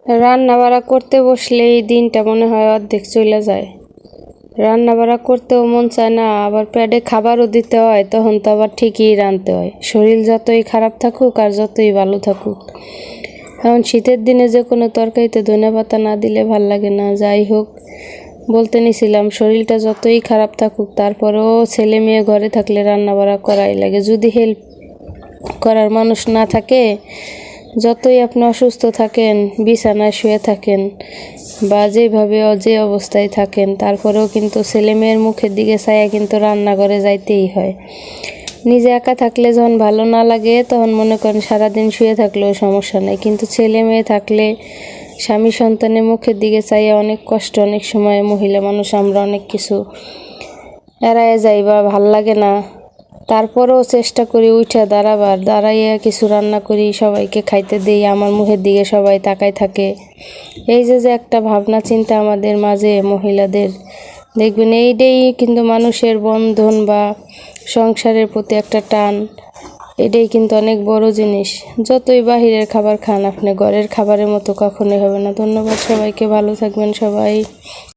রান্না বাড়া করতে বসলেই দিনটা মনে হয় অর্ধেক চলে যায়। রান্না বাড়া করতেও মন চায় না, আবার পেটে খাবারও দিতে হয়, তখন তো আবার ঠিকই রাঁধতে হয়, শরীর যতই খারাপ থাকুক আর যতই ভালো থাকুক। এখন শীতের দিনে যে কোনো তরকারিতে ধনেপাতা না দিলে ভাল লাগে না। যাই হোক, বলতে নিছিলাম শরীরটা যতই খারাপ থাকুক তারপরেও ছেলে মেয়ে ঘরে থাকলে রান্না বাড়া করাই লাগে। যদি হেল্প করার মানুষ না থাকে, যতই আপনি অসুস্থ থাকেন, বিছানায় শুয়ে থাকেন বা যেভাবে যে অবস্থায় থাকেন, তারপরেও কিন্তু ছেলে মেয়ের মুখের দিকে চাইয়া কিন্তু রান্নাঘরে যাইতেই হয়। নিজে একা থাকলে যখন ভালো না লাগে তখন মনে করেন সারাদিন শুয়ে থাকলেও সমস্যা নেই, কিন্তু ছেলে মেয়ে থাকলে স্বামী সন্তানের মুখের দিকে চাইয়া অনেক কষ্ট। অনেক সময় মহিলা মানুষ আমরা অনেক কিছু এড়াইয়া যাই বা ভাল লাগে না, তারপরেও চেষ্টা করি উঠে দাঁড়াইয়া কিছু রান্না করি, সবাইকে খাইতে দিই, আমার মুখের দিকে সবাই তাকাই থাকে। এই যে একটা ভাবনা চিন্তা আমাদের মাঝে মহিলাদের, দেখবেন এইটাই কিন্তু মানুষের বন্ধন বা সংসারের প্রতি একটা টান। এটাই কিন্তু অনেক বড় জিনিস। যতই বাহিরের খাবার খান, আপনি ঘরের খাবারের মতো কখনোই হবে না। ধন্যবাদ সবাইকে, ভালো থাকবেন সবাই।